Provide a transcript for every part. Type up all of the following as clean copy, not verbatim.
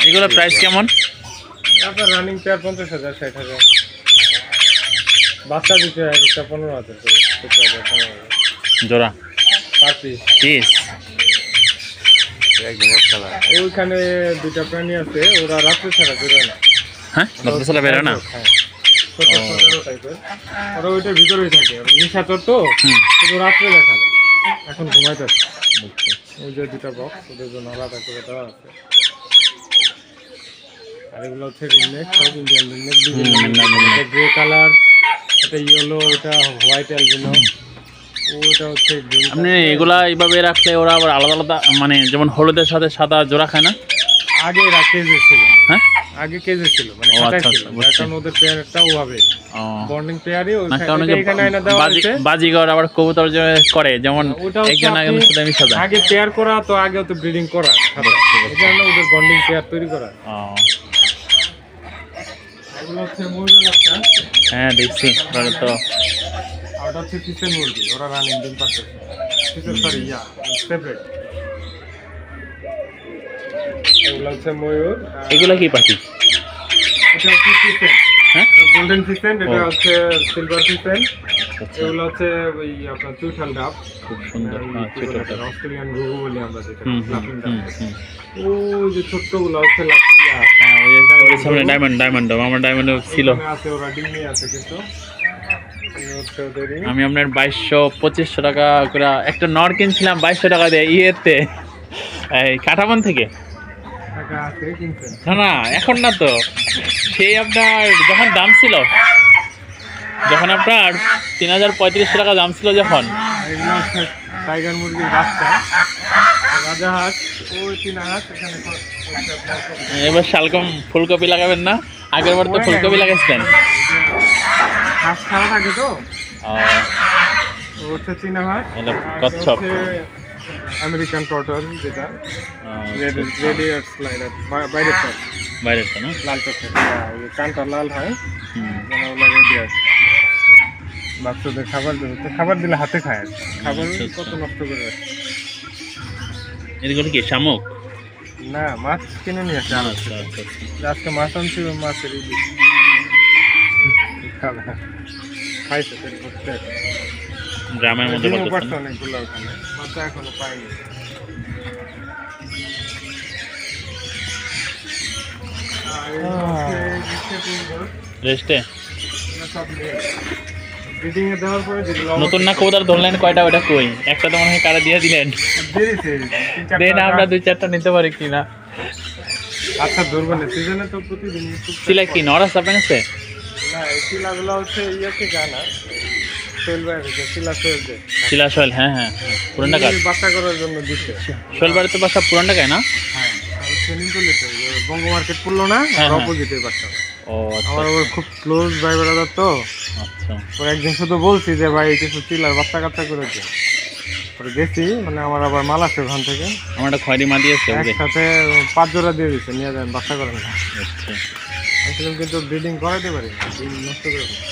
এগুলোর প্রাইস কেমন? আপনার রানিং পেয়ার 50,000 60,000, বাচ্চা দিতে হয় একটা 15,000 করে, 17,000 15,000 জোড়া পার পিস। পিস ওইখানে দুইটা প্রাণী আছে, ওরা রাত্রে ছাড়া বেরোয় না। হ্যাঁ রাত্রে বেরো না? হ্যাঁ, ছোট ছোট টাইপের, ওরা ওইটার ভিতরেই থাকে, নিশাচর তো, শুধু রাত্রে দেখা যায়। এখন ঘুমাইতেছে। ওই যে দুটা বক্স, ওদের জন্য আলাদা করে দেওয়া আছে। আর এগুলো হচ্ছে রিংনেক, সব ইন্ডিয়ান রিংনেক, বিভিন্ন গ্রে কালার, এটা ইয়েলো, এটা হোয়াইট অ্যালবিনো, ওটা হচ্ছে গ্রিন। আপনি এগুলা এইভাবে রাখলে ওরা আবার আলাদা আলাদা, মানে যেমন হলুদের সাথে সাদা জোড়া খায় না? আগে এরা কেজে ছিল, হ্যাঁ আগে কেজে ছিল, মানে ও খাতায় আচ্ছা ছিল, আচ্ছা, বুঝছি। কারণ ওদের পেয়ারটা ওভাবে ও বন্ডিং পেয়ারই না, কারণ ওই যে এখানে আইনা দেওয়া হয়েছে। বাজিগর আবার কবুতর যে করে, যেমন ওটা হচ্ছে একজন আপনি একজনের সাথে মিশে যায়। আগে পেয়ার করা, তো আগে তো ব্রিডিং করা খাতায়, এই কারণে ওদের বন্ডিং পেয়ার তৈরি করা। ও এগুলো হচ্ছে ময়ূরের বাচ্চা, হ্যাঁ দেখছি ওরা তো। আর ওটা হচ্ছে কিচেন মুরগি, ওরা রানিং ডিম পাচ্ছে। Kitchen sorry separate. এগুলো হচ্ছে ময়ূর। এগুলা কি পাখি? এটা হচ্ছে কিচেন, হ্যাঁ গোল্ডেন ফিসেন্ট, এটা হচ্ছে সিলভার ফিসেন্ট। আচ্ছা, এগুলো হচ্ছে ওই আপনার চুইঠাল ডাব, খুব সুন্দর। হ্যাঁ ছোটটা। অস্ট্রেলিয়ান ঘুঘু বলি আমরা যেটা, হুম হুম লাফিং ডাব। হুম হুম। ওই যে ছোট্টগুলো হচ্ছে লাফিয়া, হ্যাঁ ওই যে ওর সামনে ডায়মন্ড আমার ডায়মন্ড ছিল। ওখানে আছে, ওরা ডিমে আছে কিন্তু। এই হচ্ছে ওদেরই। আমি আপনার 2200-2500 টাকা করে একটা নর কিনছিলাম, 2200 টাকা দিয়ে ইয়েতে, এই কাটাবন থেকে। টাকা আছে কিনছেন? না না এখন না তো, সেই আপনার যখন দাম ছিল, যখন আপনার 3035 টাকা দাম ছিল যখন। এগুলো হচ্ছে টাইগার মুরগির বাচ্চা, রাজাহাঁস, ওই চীনা হাঁস, এখানে হচ্ছে আপনার এবার শালগম ফুলকপি লাগাবেন না? আগের বার তো ফুলকপি লাগাইছিলেন। হাঁস ছাড়া থাকে তো, ও, ও হচ্ছে চীনা হাঁস। এটা আর কচ্ছপ। হচ্ছে আমেরিকান টর্টল, যেটা রেডিয়ার স্লাইডার, বাইরের টপ, বাইরের তো না? লাল টপটা, কানটা লাল হয়, হুম। মানে ওগুলো রেডিয়ার। বাচ্চাদের খাবার দেবে, তো খাবার দিলে হাতে খায়, খাবার আচ্ছা, কত আচ্ছা। নষ্ট করে। এগুলো কি শামুক? না, মাছ কিনে নিয়ে আসে। আর আচ্ছা আচ্ছা আচ্ছা। আজকে মাছ আনছি, ওই মাছেরই খাবে না, খাইছে পেট ভর্তি এখন। গ্রামের মধ্যে ডিমও পাচ্ছেন পারছে না? অনেকগুলো ওখানে, বাচ্চা এখনো পাইনি। আর এই হচ্ছে রিক্সা কুকুর, রেস্টে এগুলো সব ব্রিডিং এ দেওয়ার পরে যেগুলো নতুন না কবুতর ধরলেন কয়টা? ওটা কই? একটা তো মনে হয় কারা দিয়ে দিলেন। দেরিতে দেন আমরা 2-4টা নিতে পারি কিনা। আচ্ছা ধরবো না, সিজনে তো প্রতিদিন সিলা কি নর আছে আপনার কাছে? না, এই শিলাগুলো হচ্ছে ইয়ে থেকে আনা, সোহেল ভাই থেকে, শিলা সোহেল যে শিলা সোহেল, হ্যাঁ হ্যাঁ হ্যাঁ, পুরান ঢাকার। উনি বাচ্চা করার জন্য দিচ্ছে। সোহেল বাড়ি তো বাসা পুরান ঢাকায় না? হ্যাঁ, আমি ট্রেনিং করলে তো বঙ্গ মার্কেট পড়লো না, হ্যাঁ, হ্যাঁ। অপোজিটে বাচ্চা। ও আচ্ছা আমার ওর খুব ক্লোজ ভাই ব্রাদার তো, আচ্ছা। ওর একদিন শুধু বলছি যে ভাই কিছু চিলার বাচ্চা কাচ্চা করেছে, পরে গেছি, মানে আমার আবার মাল আছে ওখান থেকে, আমার একটা খয়রি মা দিয়েছে ওরে। একসাথে 5 জোড়া দিয়ে দিচ্ছে, নিয়ে যান বাচ্চা করেন না। আচ্ছা আসলে কিন্তু ব্রিডিং করাতে পারি না, ডিম নষ্ট করে ফেলে।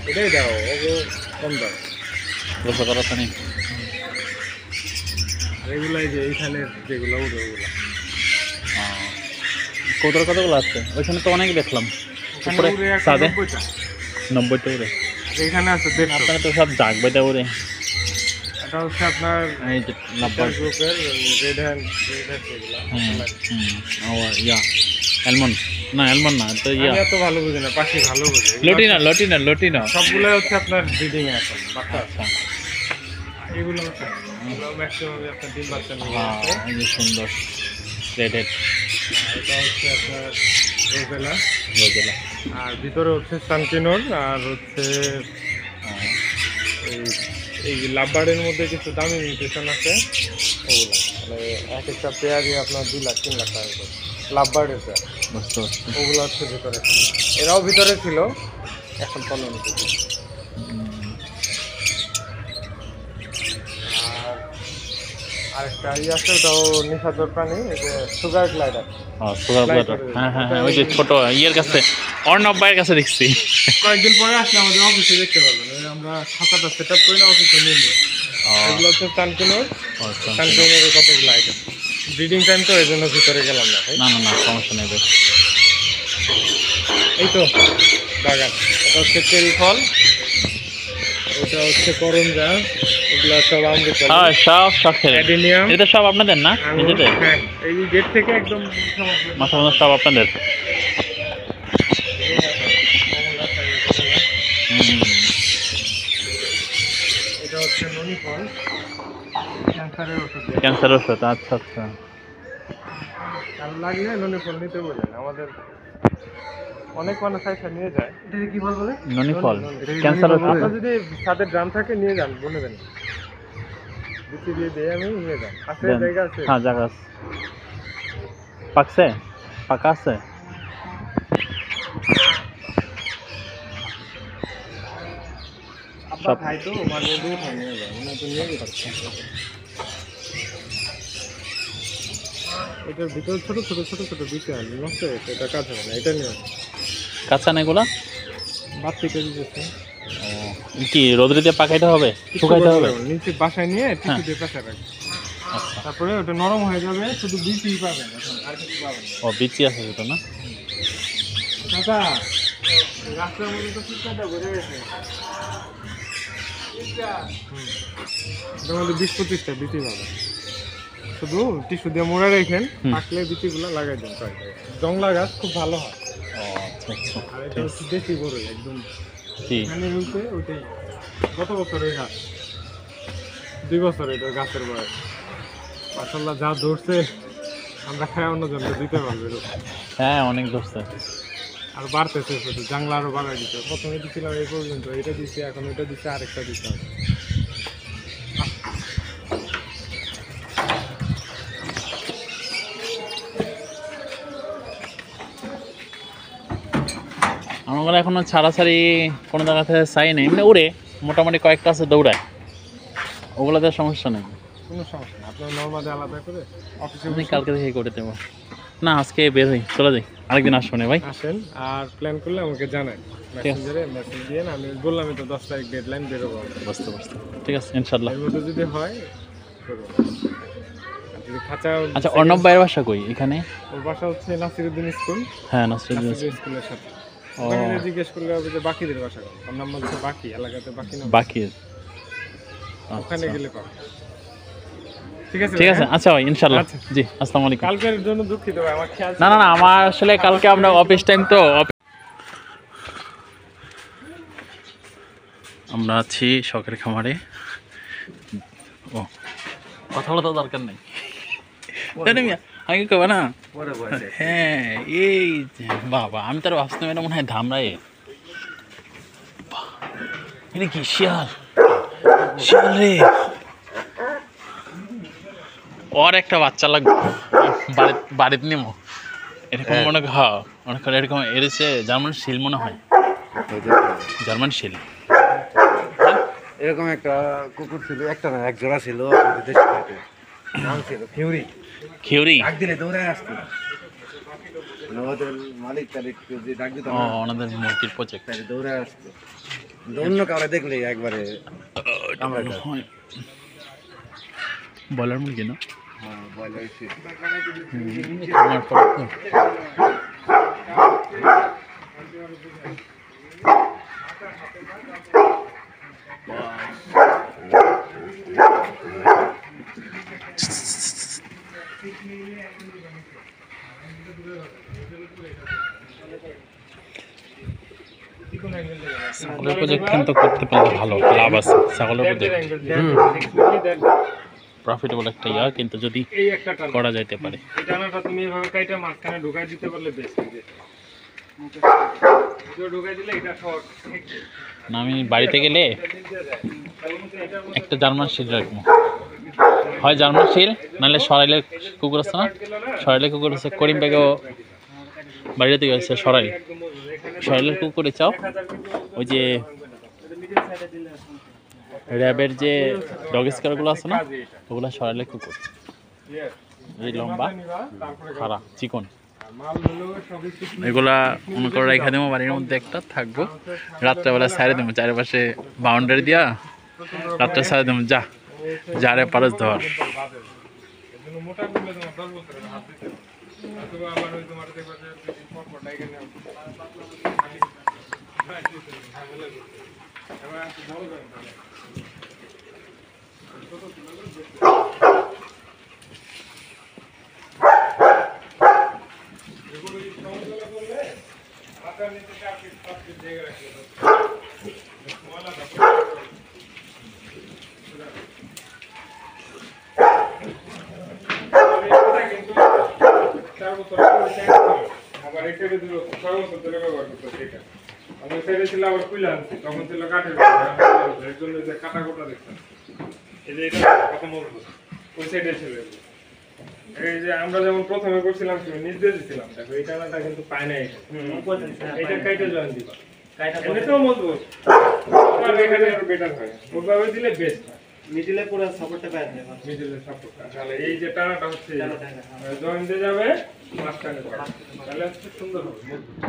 এটাই দাও, ওকে কম দাও। বুঝতে পারছো নি? আর এগুলাই যে এইখানে যেগুলো উঠে, ওগুলো কবুতর কতগুলো আছে? ওইখানে তো অনেক দেখলাম ওখানে উপরে উড়ে একটা ছাদে 90টা, 90টা উড়ে। আর এখানে আছে 150। আপনারা তো সব জাগবে তা উড়ে। এটা হচ্ছে আপনার এই যে লাভবার। গ্রুপের রেড হ্যান্ড এগুলো। ও ইয়া অ্যালমন না, অ্যালমন না তো ইয়া আমি এত ভালো বুঝি না, পাখি ভালো বুঝি। লটিনা সবগুলো হচ্ছে আপনার ব্রিডিং এ এখন বাচ্চা। আচ্ছা এগুলো হচ্ছে ম্যাক্সিমাম আপনার ডিম বাচ্চা নিয়ে হ্যাঁ আসে। এই যে সুন্দর রেডেড এটা হচ্ছে আপনার রোজেলা, রোজেলা। আর ভিতরে হচ্ছে সানকিনোর, আর হচ্ছে এই এই লাভবার্ডের মধ্যে কিছু দামি মিউটেশন আছে, ওগুলা মানে এক একটা পেয়ারই আপনার 2 লাখ 3 লাখ টাকা করে লাভবার্ডের পেয়ার, বুঝতে পারছি। ওগুলো হচ্ছে ভিতরে, এরাও ভিতরে ছিল, এখন কলোনি থেকে। আর আরেকটা আছে, ওটাও নিশাচর প্রাণী, এই যে সুগার গ্লাইডার। সুগার প্লেটার, হ্যাঁ হ্যাঁ হ্যাঁ, ওই যে ছোট ইয়ের কাছে, অর্ণব ভাইয়ের কাছে দেখছি। কয়েকদিন পরে আসলে আমাদের অফিসে দেখতে পারবেন, ওই আমরা খাতাটা সেট আপ করে না অফিসে নিয়ে নিই। এগুলো হচ্ছে সানকিনোর, সানকিনোর কতগুলো আইটেম। ব্রিডিং টাইম তো এই জন্য ভিতরে গেলাম না ভাই। না না না সমস্যা নেই ভাই। এই তো বাগান, এটা হচ্ছে চেরি ফল, এটা হচ্ছে করঞ্জা, এগুলা সব আমরুপালি, হ্যাঁ সব শখের। অ্যাডেনিয়াম, এটা সব আপনাদের না নিজেদের? হ্যাঁ এই গেট থেকে একদম মাথা মাথা সব আপনাদের। এটা হচ্ছে ননি ফল, ক্যান্সারের ওষুধ। ক্যান্সার ওষুধ, আচ্ছা আচ্ছা। কারণ লাগলে ননি ফল নিতে বলেন, আমাদের অনেক মানুষ আইসা নিয়ে যায়। এটা কি ফল বলে? ননি ফল, ক্যান্সার ওষুধ। আপনার যদি ছাদের ড্রাম থাকে নিয়ে যান, বলে দেন বিচি দিয়ে দিয়ে আমি নিয়ে যান। আছে জায়গা আছে? হ্যাঁ জায়গা আছে। পাকছে? পাকা আছে? আপনার খাই তো মানে দূর হয় নিয়ে যায়, মানে তো নিয়ে যাচ্ছে। এটার ভিতরে ছোট ছোট ছোট ছোট বিচি আছে, নষ্ট হয়েছে, এটা কাজ হবে না, এটা নিয়ে কাঁচা না এগুলা? বাচ্চিটা দিতেছে। কি রোদ্রে দিয়ে পাকাইতে হবে, শুকাইতে হবে? নিচে বাসায় নিয়ে টিস্যু দিয়ে পেঁচা রাখবে, আচ্ছা। তারপরে ওটা নরম হয়ে যাবে, শুধু বিচিই পাবেন, এখন আর কিছু পাবেন না। ও বিচি আছে সেটা না? কাকা রাস্তার মধ্যে তো ফুটপাতটা ভরে গেছে। এটার মধ্যে 20-25টা বিচি পাবেন, শুধু টিস্যু দিয়ে মোড়া রেখেন, পাকলে বিচিগুলো লাগাই দেন কয়েকটা। জংলা গাছ খুব ভালো হয়। ও আচ্ছা আচ্ছা। আর এটা হচ্ছে দেশি গরু একদম, কি এখানে হইতে ওইটাই গত বছরের গাছ, 2 বছর এটা গাছের বয়স। মাশাআল্লাহ যা ধরছে আমরা খাই অন্যজনকে দিতে পারবো এরকম। হ্যাঁ অনেক ধরছে। আর বাড়তেছে শুধু, জাংলা আরো বাড়াই দিতে। প্রথমে দিচ্ছিলাম এই পর্যন্ত, এটা দিচ্ছে, এখন ওইটা দিচ্ছে, আরেকটা দিতে হবে। আমার এখনো ছাড়াছাড়ি কোনো জায়গা থেকে চাই নেই, মানে উড়ে মোটামুটি কয়েকটা আছে দৌড়ায়, ওগুলোতে সমস্যা নেই। কোনো সমস্যা না, আপনার নর্মালি আলাদা করে অফিসে আমি কালকে থেকে করে দেবো। না আজকে বের হই, চলে যাই, আরেকদিন আসবো না ভাই। আসেন, আর প্ল্যান করলে আমাকে জানান, মেসেঞ্জারে মেসেজ দিয়ে। আমি বললামই তো 10 তারিখ ডেডলাইন বেরোবো। বুঝতে বুঝতে ঠিক আছে ইনশাল্লাহ। এর মধ্যে যদি হয় করবো। আর যদি খাঁচা, আচ্ছা অর্ণব ভাইয়ের বাসা কই এখানে? ওর বাসা হচ্ছে নাসিরউদ্দিন স্কুল, হ্যাঁ নাসিরুদ্দিন। নাসিরউদ্দিন স্কুলের সাথে। ও ওখানে জিজ্ঞেস করলে হবে যে বাকিদের বাসা কোথায়। ওর নাম হচ্ছে বাকি, এলাকাতে বাকি নাম। বাকির। ওখানে আচ্ছা গেলে পাবে। ঠিক আছে ঠিক ভাই, আছে, হ্যাঁ? আচ্ছা ভাই ইনশাল্লাহ। আচ্ছা। জি আসসালামু আলাইকুম। কালকের জন্য দুঃখিত ভাই, আমার খেয়াল না না না আমার আসলে কালকে আমরা অফিস টাইম তো, আমরা আছি শখের খামারে। ও কথা বলা তো দরকার নেই, আগে কবে না? হ্যাঁ এই যে বাবা, আমি তো আর ভাবছিলাম এটা মনে হয় ধামরাই। এটা কি শিয়াল? শিয়াল রে, ওর একটা বাচ্চা লাগবে বাড়িতে নেবো এরকম মনে হয়। হ্যাঁ মনে করে এরকম এড়েছে, জার্মান শিল মনে হয়, জার্মান শিল। এরকম একটা কুকুর ছিল, একটা না এক জোড়া ছিল, নাম ছিল ফিউরি। খিউরি? ডাক দিলে দৌড়ে আসতো, মানে ওদের মালিক তালিক যে ডাক দিত ও ওনাদের মুরগির প্রজেক্ট। তাই দৌড়ে আসতো, অন্য কাউরে দেখলে একবারে কামড়ায় দেয়। বয়লার মুরগি না? হ্যাঁ বয়লার শিট। আমার পরে তো ছাগলের প্রজেক্ট কিন্তু করতে পারলে ভালো লাভ আছে। ছাগলের প্রজেক্ট প্রফিটেবল একটা ইয়া, কিন্তু যদি এই একটা টান, করা যাইতে পারে। এই টানাটা তুমি এইভাবে কাইটা মাঝখানে ঢুকাই দিতে পারলে বেস্ট। ঢুকাই দিলে এটা শর্ট। না আমি বাড়িতে গেলে একটা জার্মান শিল রাখবো, হয় জার্মান শিল নাহলে সরাইলের কুকুর আছে না, সরাইলের কুকুর আছে, করিম ব্যাগেও বাড়িতে থেকে আছে সরাইলের কুকুরে চাও, ওই যে র্যাবের যে ডগ স্কোয়ারগুলো আছে না, ওগুলো সরাইলের কুকুর, এই লম্বা খাড়া চিকন, এগুলা মনে করে রেখে দেবো বাড়ির মধ্যে, একটা থাকবো, রাত্রেবেলা সাইডে দেবো, চারিপাশে বাউন্ডারি দিয়া রাত্রে সাইডে দেবো, যারে পারস ধর। কোনো মোটা করলে তোমার 10 বছরের হাত দিতে হবে। অথবা আবার ওই তোমার দেখবা যে দুই পরপর ডাইকে নেওয়া এবার একটু বড় করেন তাহলে ছোট ছিল এগুলো যদি সমতলা করলে মাথার নিচে 4 ফিট 5 ফিট জায়গা রাখলে ময়লা থাকে কিন্তু 4 বছর আবার এটা যদি 6 বছর ধরে ব্যবহার করতে সেটা আমি সেটা ছিল আবার খুলে আনছি তখন ছিল কাঠের এর জন্য যে কাটা কোটা দেখছেন এই যে এটা কত মজবুত ওই সাইডে ছিল এই যে আমরা যেমন প্রথমে করছিলাম নিচ দিয়ে দিছিলাম দেখো এই টানাটা কিন্তু পায় না এটা কাইটে জয়েন দিবা এমনিতেও মজবুত আর এখানে আরো বেটার হয় ওইভাবে দিলে বেস্ট হয় মিডিলে পুরো সাপোর্টটা পায় না মিডলে সাপোর্টটা তাহলে এই যে টানাটা হচ্ছে জয়েন দিয়ে যাবে মাঝখানে তাহলে সুন্দর হবে মজবুত